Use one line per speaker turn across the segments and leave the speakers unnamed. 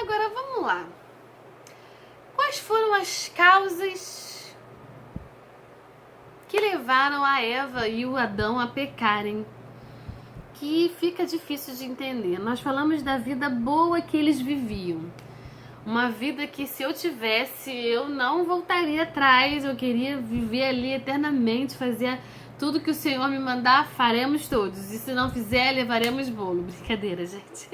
Agora vamos lá. Quais foram as causas que levaram a Eva e o Adão a pecarem? Que fica difícil de entender. Nós falamos da vida boa que eles viviam. Uma vida que, se eu tivesse, eu não voltaria atrás. Eu queria viver ali eternamente, fazer tudo que o Senhor me mandar, faremos todos. E se não fizer, levaremos bolo. Brincadeira, gente.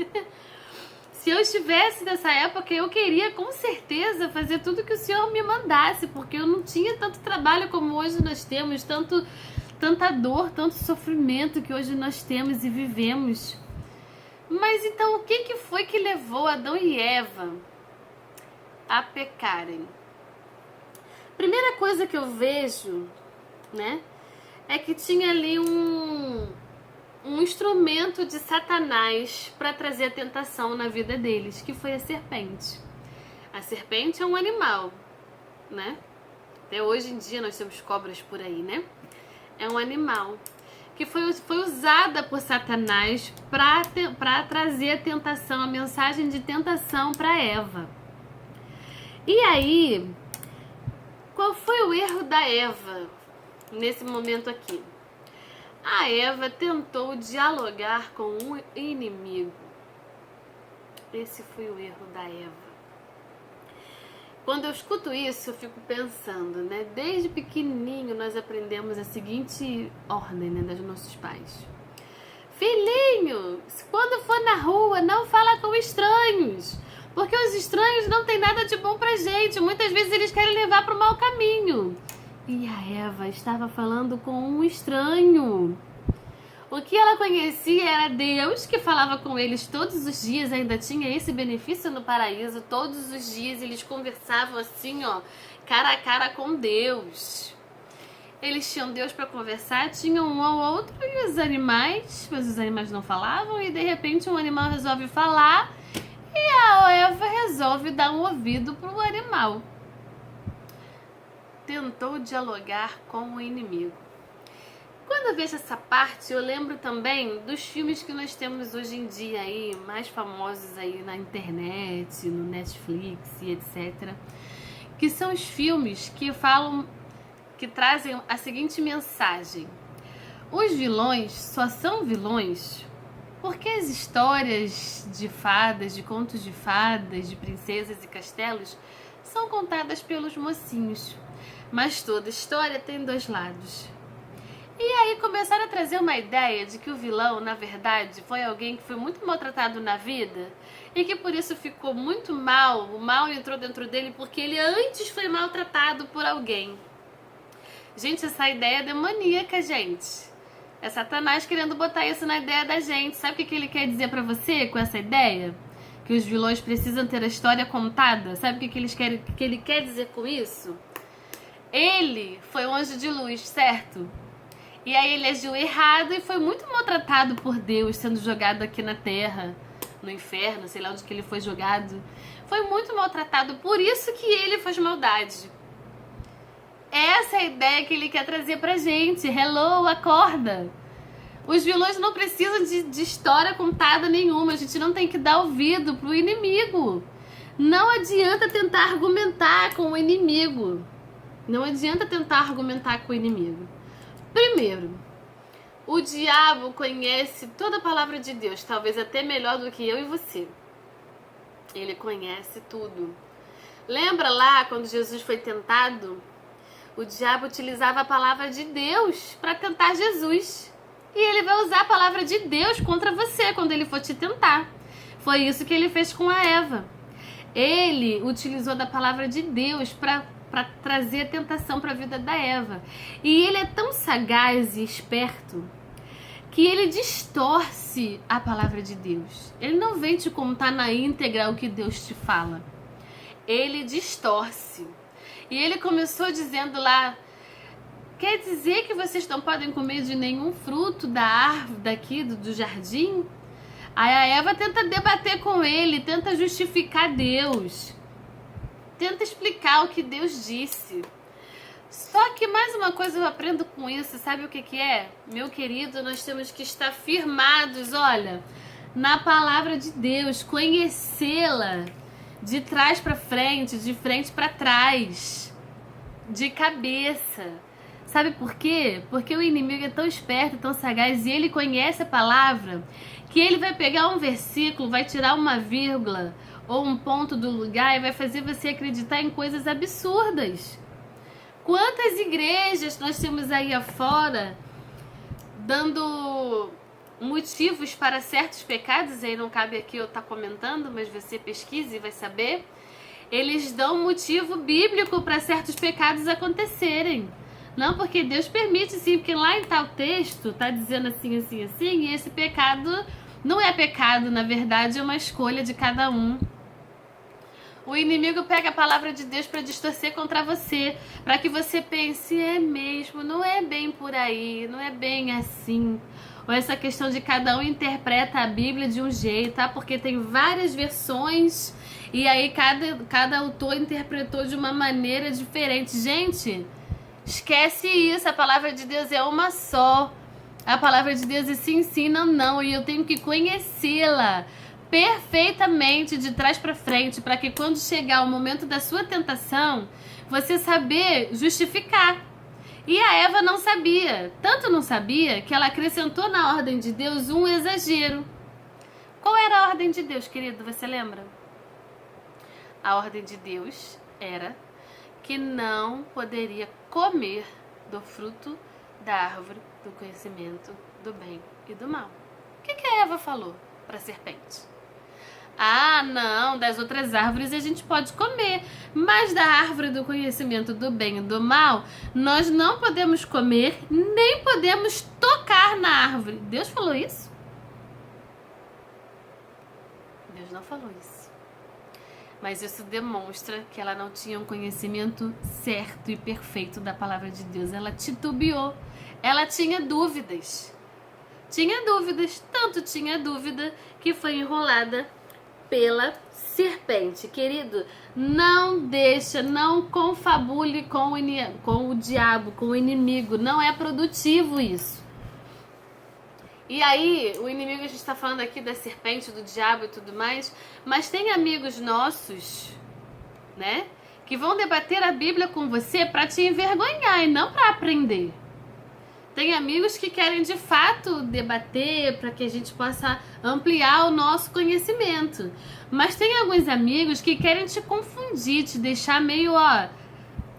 Se eu estivesse nessa época, eu queria com certeza fazer tudo que o Senhor me mandasse, porque eu não tinha tanto trabalho como hoje nós temos, tanta dor, tanto sofrimento que hoje nós temos e vivemos. Mas então, o que foi que levou Adão e Eva a pecarem? Primeira coisa que eu vejo, né, é que tinha ali um instrumento de Satanás para trazer a tentação na vida deles, que foi a serpente. A serpente é um animal, né? Até hoje em dia nós temos cobras por aí, né? É um animal que foi usada por Satanás para trazer a tentação, a mensagem de tentação para Eva. E aí, qual foi o erro da Eva nesse momento aqui? A Eva tentou dialogar com um inimigo. Esse foi o erro da Eva. Quando eu escuto isso, eu fico pensando, né? Desde pequenininho nós aprendemos a seguinte ordem, né, dos nossos pais. Filhinho, quando for na rua, não fala com estranhos. Porque os estranhos não têm nada de bom pra gente. Muitas vezes eles querem levar para o mau caminho. E a Eva estava falando com um estranho. O que ela conhecia era Deus, que falava com eles todos os dias, ainda tinha esse benefício no paraíso. Todos os dias eles conversavam assim, ó, cara a cara com Deus. Eles tinham Deus para conversar, tinham um ao outro e os animais, mas os animais não falavam, e de repente um animal resolve falar e a Eva resolve dar um ouvido para o animal. Tentou dialogar com o inimigo. Quando eu vejo essa parte, eu lembro também dos filmes que nós temos hoje em dia aí, mais famosos aí na internet, no Netflix e etc. Que são os filmes que falam, que trazem a seguinte mensagem: os vilões só são vilões porque as histórias de fadas, de contos de fadas, de princesas e castelos são contadas pelos mocinhos. Mas toda história tem dois lados. E aí começaram a trazer uma ideia de que o vilão, na verdade, foi alguém que foi muito maltratado na vida e que por isso ficou muito mal, o mal entrou dentro dele porque ele antes foi maltratado por alguém. Gente, essa ideia é demoníaca, gente. É Satanás querendo botar isso na ideia da gente. Sabe o que ele quer dizer pra você com essa ideia? Que os vilões precisam ter a história contada? Sabe o que ele quer dizer com isso? Ele foi um anjo de luz, certo? E aí ele agiu errado e foi muito maltratado por Deus, sendo jogado aqui na terra, no inferno, sei lá onde que ele foi jogado. Foi muito maltratado, por isso que ele faz maldade. Essa é a ideia que ele quer trazer pra gente. Hello, acorda! Os vilões não precisam de história contada nenhuma, a gente não tem que dar ouvido pro inimigo. Não adianta tentar argumentar com o inimigo. Não adianta tentar argumentar com o inimigo. Primeiro, o diabo conhece toda a palavra de Deus, talvez até melhor do que eu e você. Ele conhece tudo. Lembra lá quando Jesus foi tentado? O diabo utilizava a palavra de Deus para tentar Jesus. E ele vai usar a palavra de Deus contra você quando ele for te tentar. Foi isso que ele fez com a Eva. Ele utilizou da palavra de Deus para trazer a tentação para a vida da Eva. E ele é tão sagaz e esperto que ele distorce a palavra de Deus. Ele não vem te contar na íntegra o que Deus te fala. Ele distorce. E ele começou dizendo lá: quer dizer que vocês não podem comer de nenhum fruto da árvore daqui do jardim? Aí a Eva tenta debater com ele, tenta justificar Deus. Tenta explicar o que Deus disse. Só que mais uma coisa eu aprendo com isso, sabe o que é? Meu querido, nós temos que estar firmados, olha, na palavra de Deus, conhecê-la de trás para frente, de frente para trás, de cabeça. Sabe por quê? Porque o inimigo é tão esperto, tão sagaz, e ele conhece a palavra, que ele vai pegar um versículo, vai tirar uma vírgula ou um ponto do lugar e vai fazer você acreditar em coisas absurdas. Quantas igrejas nós temos aí afora dando motivos para certos pecados, aí não cabe aqui eu estar comentando, mas você pesquisa e vai saber. Eles dão motivo bíblico para certos pecados acontecerem. Não, porque Deus permite sim, porque lá em tal texto tá dizendo assim, assim, assim, e esse pecado não é pecado, na verdade é uma escolha de cada um. O inimigo pega a palavra de Deus para distorcer contra você, para que você pense, é mesmo, não é bem por aí, não é bem assim. Ou essa questão de cada um interpreta a Bíblia de um jeito, tá? Porque tem várias versões e aí cada autor interpretou de uma maneira diferente. Gente, esquece isso, a palavra de Deus é uma só. A palavra de Deus é sim, sim, não, não. E eu tenho que conhecê-la perfeitamente de trás para frente, para que quando chegar o momento da sua tentação, você saber justificar. E a Eva não sabia, tanto não sabia que ela acrescentou na ordem de Deus um exagero. Qual era a ordem de Deus, querido? Você lembra? A ordem de Deus era que não poderia comer do fruto da árvore do conhecimento do bem e do mal. O que a Eva falou para a serpente? Ah, não, das outras árvores a gente pode comer, mas da árvore do conhecimento do bem e do mal, nós não podemos comer, nem podemos tocar na árvore. Deus falou isso? Deus não falou isso. Mas isso demonstra que ela não tinha um conhecimento certo e perfeito da palavra de Deus. Ela titubeou, ela tinha dúvidas. Tinha dúvidas, tanto tinha dúvida que foi enrolada pela serpente. Querido, não deixa, não confabule com o diabo, com o inimigo. Não é produtivo isso. E aí, o inimigo, a gente está falando aqui da serpente, do diabo e tudo mais, mas tem amigos nossos, né, que vão debater a Bíblia com você para te envergonhar e não para aprender. Tem amigos que querem de fato debater para que a gente possa ampliar o nosso conhecimento. Mas tem alguns amigos que querem te confundir, te deixar meio,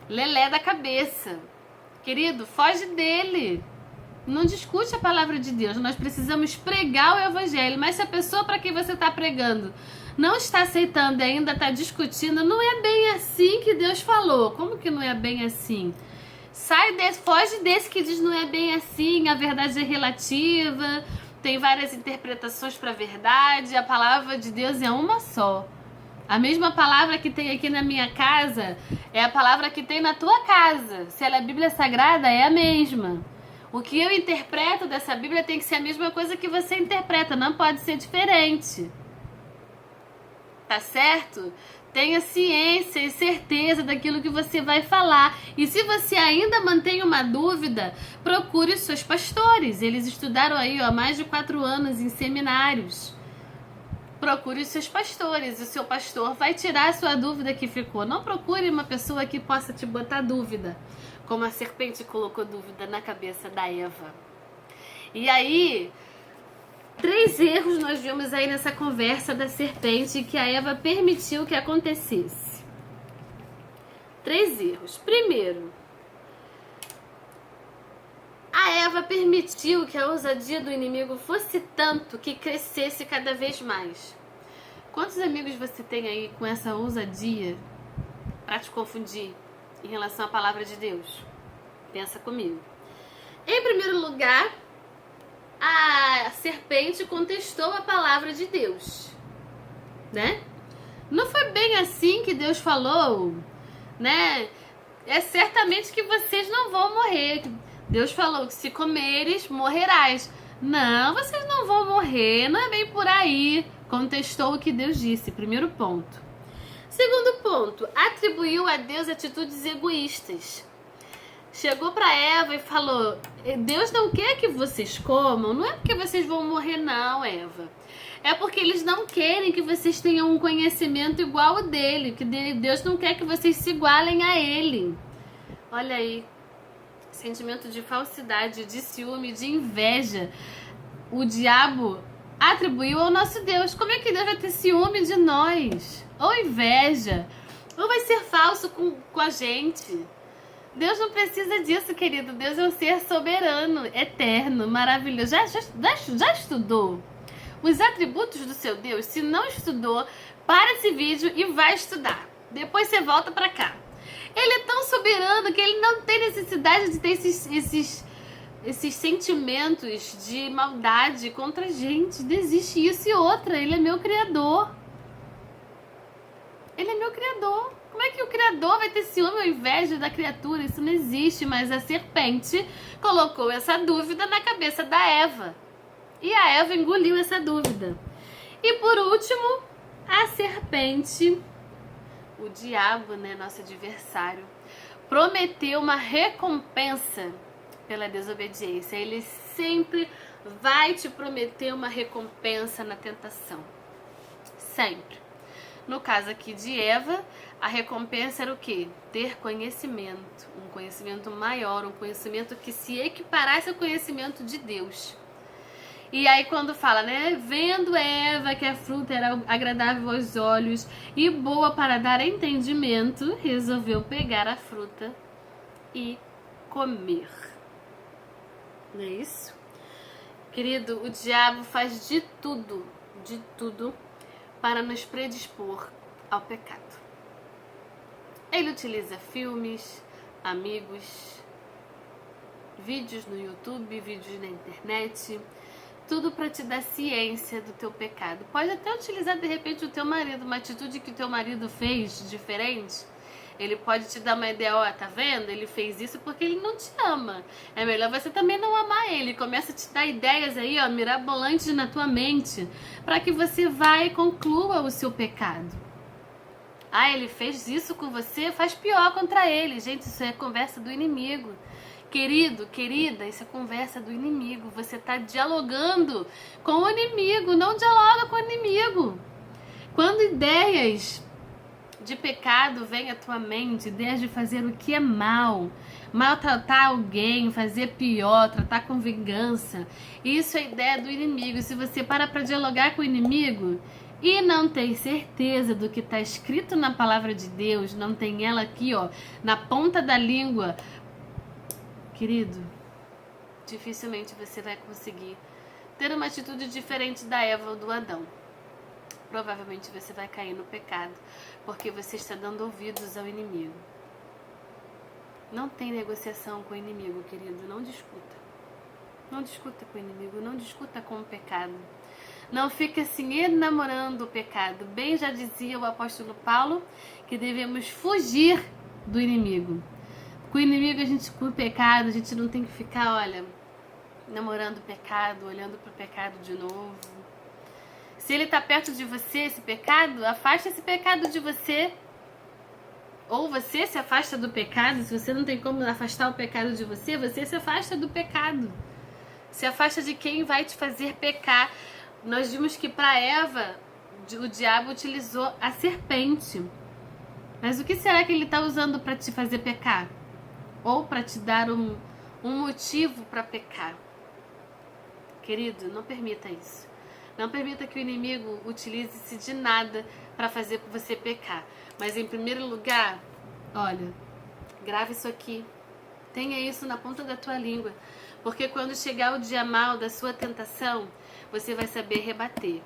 lelé da cabeça. Querido, foge dele. Não discute a palavra de Deus. Nós precisamos pregar o evangelho. Mas se a pessoa para quem você está pregando não está aceitando e ainda está discutindo, não é bem assim que Deus falou. Como que não é bem assim? Sai desse, foge desse que diz não é bem assim, a verdade é relativa, tem várias interpretações para a verdade, a palavra de Deus é uma só. A mesma palavra que tem aqui na minha casa é a palavra que tem na tua casa. Se ela é Bíblia Sagrada, é a mesma. O que eu interpreto dessa Bíblia tem que ser a mesma coisa que você interpreta, não pode ser diferente. Tá certo? Tenha ciência e certeza daquilo que você vai falar. E se você ainda mantém uma dúvida, procure os seus pastores. Eles estudaram aí há mais de 4 anos em seminários. Procure os seus pastores. O seu pastor vai tirar a sua dúvida que ficou. Não procure uma pessoa que possa te botar dúvida, como a serpente colocou dúvida na cabeça da Eva. E aí, 3 erros nós vimos aí nessa conversa da serpente que a Eva permitiu que acontecesse. 3 erros. Primeiro, a Eva permitiu que a ousadia do inimigo fosse tanto que crescesse cada vez mais. Quantos amigos você tem aí com essa ousadia para te confundir em relação à palavra de Deus? Pensa comigo. Em primeiro lugar, a serpente contestou a palavra de Deus, né? Não foi bem assim que Deus falou, né? É certamente que vocês não vão morrer. Deus falou que se comeres, morrerás. Não, vocês não vão morrer, não é bem por aí. Contestou o que Deus disse, primeiro ponto. Segundo ponto, atribuiu a Deus atitudes egoístas. Chegou para Eva e falou: Deus não quer que vocês comam, não é porque vocês vão morrer não, Eva. É porque eles não querem que vocês tenham um conhecimento igual ao dele, que Deus não quer que vocês se igualem a ele. Olha aí, sentimento de falsidade, de ciúme, de inveja. O diabo atribuiu ao nosso Deus. Como é que Deus vai ter ciúme de nós? Ou inveja? Ou vai ser falso com a gente? Deus não precisa disso, querido. Deus é um ser soberano, eterno, maravilhoso. Já estudou os atributos do seu Deus? Se não estudou, para esse vídeo e vai estudar. Depois você volta pra cá. Ele é tão soberano que ele não tem necessidade de ter esses sentimentos de maldade contra a gente. Não existe isso. E outra, ele é meu criador. Ele é meu criador. Como é que o criador vai ter ciúme ou inveja da criatura? Isso não existe. Mas a serpente colocou essa dúvida na cabeça da Eva. E a Eva engoliu essa dúvida. E por último, a serpente, o diabo, né, nosso adversário, prometeu uma recompensa pela desobediência. Ele sempre vai te prometer uma recompensa na tentação. Sempre. No caso aqui de Eva, a recompensa era o quê? Ter conhecimento. Um conhecimento maior, um conhecimento que se equiparasse ao conhecimento de Deus. E aí quando fala, né? Vendo Eva que a fruta era agradável aos olhos e boa para dar entendimento, resolveu pegar a fruta e comer. Não é isso? Querido, o diabo faz de tudo para nos predispor ao pecado. Ele utiliza filmes, amigos, vídeos no YouTube, vídeos na internet, tudo para te dar ciência do teu pecado. Pode até utilizar de repente o teu marido, uma atitude que o teu marido fez diferente. Ele pode te dar uma ideia, ó, tá vendo? Ele fez isso porque ele não te ama. É melhor você também não amar ele. Começa a te dar ideias aí, ó, mirabolantes na tua mente, para que você vá e conclua o seu pecado. Ah, ele fez isso com você, faz pior contra ele. Gente, isso é conversa do inimigo. Querido, querida, isso é conversa do inimigo. Você está dialogando com o inimigo, não dialoga com o inimigo. Quando ideias de pecado vêm à tua mente, ideias de fazer o que é mal, maltratar alguém, fazer pior, tratar com vingança, isso é ideia do inimigo. Se você para dialogar com o inimigo e não tem certeza do que está escrito na palavra de Deus, não tem ela aqui, ó, na ponta da língua, querido, dificilmente você vai conseguir ter uma atitude diferente da Eva ou do Adão. Provavelmente você vai cair no pecado, porque você está dando ouvidos ao inimigo. Não tem negociação com o inimigo, querido, não discuta. Não discuta com o inimigo, não discuta com o pecado. Não fica assim enamorando o pecado. Bem já dizia o apóstolo Paulo que devemos fugir do inimigo. Com o inimigo, com o pecado, a gente não tem que ficar, olha, namorando o pecado, olhando para o pecado de novo. Se ele está perto de você, esse pecado, afasta esse pecado de você. Ou você se afasta do pecado. Se você não tem como afastar o pecado de você, você se afasta do pecado. Se afasta de quem vai te fazer pecar. Nós vimos que para Eva, o diabo utilizou a serpente. Mas o que será que ele está usando para te fazer pecar? Ou para te dar um motivo para pecar? Querido, não permita isso. Não permita que o inimigo utilize-se de nada para fazer você pecar. Mas em primeiro lugar, olha, grave isso aqui. Tenha isso na ponta da tua língua. Porque quando chegar o dia mal da sua tentação, você vai saber rebater.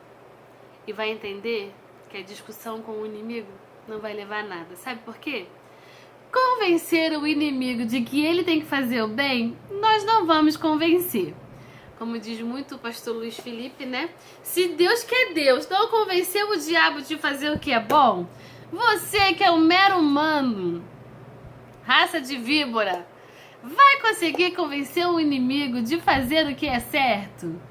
E vai entender que a discussão com o inimigo não vai levar a nada. Sabe por quê? Convencer o inimigo de que ele tem que fazer o bem, nós não vamos convencer. Como diz muito o pastor Luiz Felipe, né? Se Deus que é Deus não convenceu o diabo de fazer o que é bom, você que é um mero humano, raça de víbora, vai conseguir convencer o inimigo de fazer o que é certo?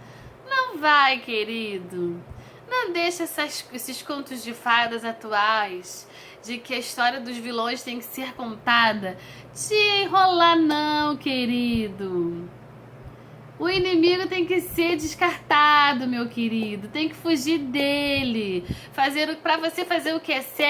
Não vai, querido. Não deixa esses contos de fadas atuais, de que a história dos vilões tem que ser contada, te enrolar não, querido. O inimigo tem que ser descartado, meu querido. Tem que fugir dele. Para você fazer o que é certo.